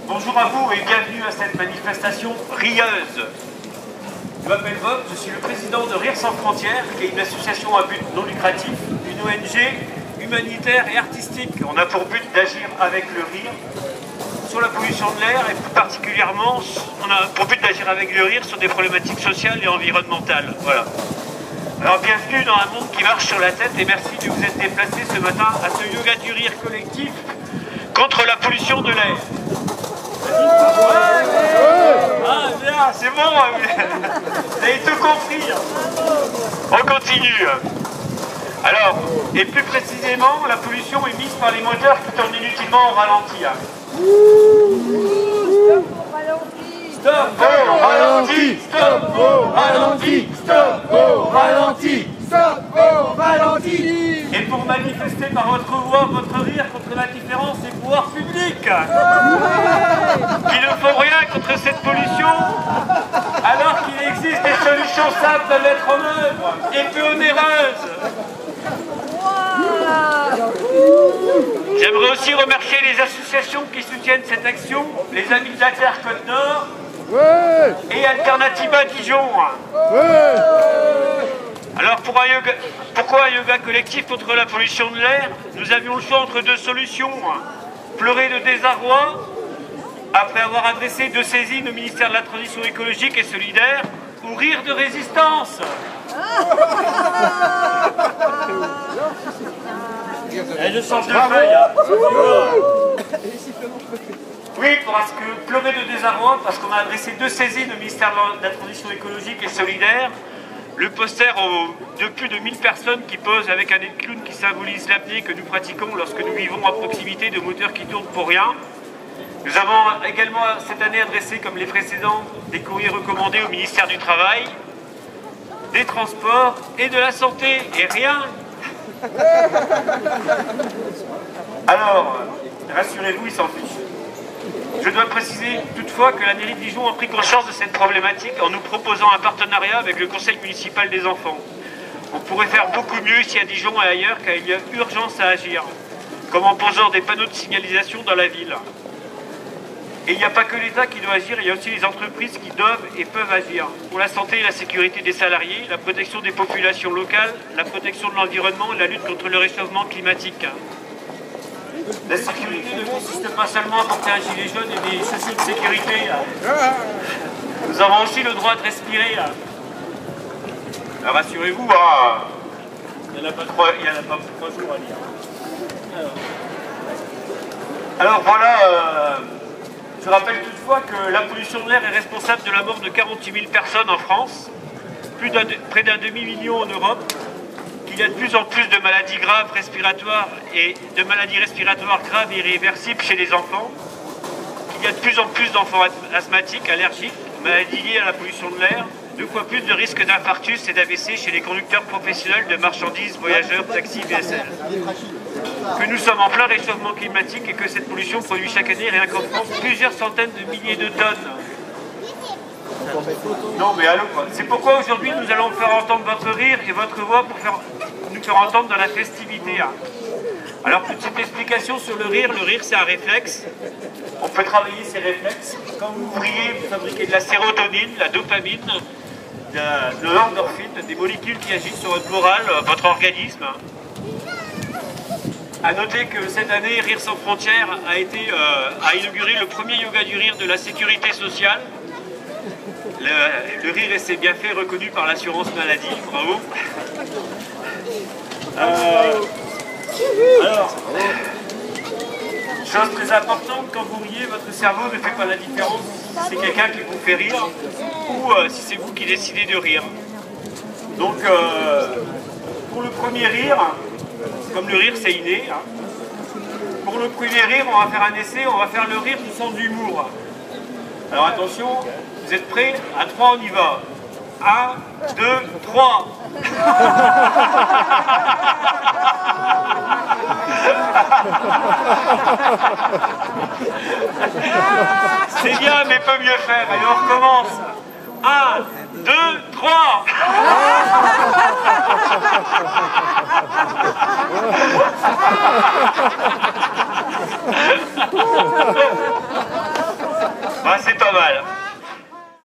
Bonjour à vous et bienvenue à cette manifestation rieuse. Je m'appelle Bob, je suis le président de Rire sans frontières, qui est une association à but non lucratif, une ONG humanitaire et artistique. On a pour but d'agir avec le rire sur la pollution de l'air et plus particulièrement, on a pour but d'agir avec le rire sur des problématiques sociales et environnementales. Voilà. Alors bienvenue dans un monde qui marche sur la tête et merci de vous être déplacés ce matin à ce yoga du rire collectif contre la pollution de l'air. Ah bien, c'est bon, vous avez tout compris. On continue. Alors, et plus précisément, la pollution émise par les moteurs qui tournent inutilement au ralenti. Stop au ralenti, stop au ralenti, stop au ralenti, stop au ralenti. Et pour manifester par votre voix, votre rire contre l'indifférence des pouvoirs publics, qui ne font rien contre cette pollution, alors qu'il existe des solutions simples à mettre en œuvre et peu onéreuses. J'aimerais aussi remercier les associations qui soutiennent cette action, les Amis de la Terre Côte Nord et Alternativa Dijon. Alors pourquoi un yoga collectif contre la pollution de l'air? Nous avions le choix entre deux solutions. Pleurer de désarroi après avoir adressé 2 saisines au ministère de la Transition écologique et solidaire, ou rire de résistance. Et je change de feuille. Oui, parce que pleurer de désarroi, parce qu'on a adressé 2 saisines au ministère de la Transition écologique et solidaire. Le poster de plus de 1000 personnes qui posent avec un nez de clown qui symbolise l'apnée que nous pratiquons lorsque nous vivons à proximité de moteurs qui tournent pour rien. Nous avons également cette année adressé, comme les précédents, des courriers recommandés au ministère du Travail, des Transports et de la Santé, et rien. Alors, rassurez-vous, ils s'en fichent. Je dois préciser toutefois que la mairie de Dijon a pris conscience de cette problématique en nous proposant un partenariat avec le conseil municipal des enfants. On pourrait faire beaucoup mieux ici à Dijon et ailleurs car il y a urgence à agir, comme en posant des panneaux de signalisation dans la ville. Et il n'y a pas que l'État qui doit agir, il y a aussi les entreprises qui doivent et peuvent agir. Pour la santé et la sécurité des salariés, la protection des populations locales, la protection de l'environnement et la lutte contre le réchauffement climatique. La sécurité ne consiste pas seulement à porter un gilet jaune et des chaussures de sécurité. Nous avons aussi le droit de respirer. Rassurez-vous, il n'y en a pas 3 jours à lire. Alors voilà, je rappelle toutefois que la pollution de l'air est responsable de la mort de 48 000 personnes en France, près d'un demi-million en Europe, qu'il y a de plus en plus de maladies graves respiratoires et de maladies respiratoires graves et irréversibles chez les enfants, qu'il y a de plus en plus d'enfants asthmatiques, allergiques, maladies liées à la pollution de l'air, 2 fois plus de risques d'infarctus et d'AVC chez les conducteurs professionnels de marchandises, voyageurs, taxis, VSL. Que nous sommes en plein réchauffement climatique et que cette pollution produit chaque année, rien qu'en France, plusieurs centaines de milliers de tonnes. Non mais allô quoi. C'est pourquoi aujourd'hui nous allons faire entendre votre rire et votre voix pour nous faire entendre dans la festivité. Alors petite explication sur le rire c'est un réflexe. On peut travailler ces réflexes. Quand vous riez, vous fabriquez de la sérotonine, la dopamine, de l'endorphine, des molécules qui agissent sur votre morale, votre organisme. A noter que cette année, Rire sans frontières a inauguré le premier yoga du rire de la sécurité sociale. Le rire et ses bienfaits reconnus par l'assurance maladie, bravo. Alors, chose très importante, quand vous riez, votre cerveau ne fait pas la différence si c'est quelqu'un qui vous fait rire ou si c'est vous qui décidez de rire. Donc, pour le premier rire, comme le rire c'est inné, pour le premier rire, on va faire un essai, on va faire le rire du sens d'humour. Alors attention, vous êtes prêts? À 3, on y va. 1, 2, 3. C'est bien, mais peut mieux faire. Allez, on recommence. 1, 2, 3. Bah, c'est pas mal.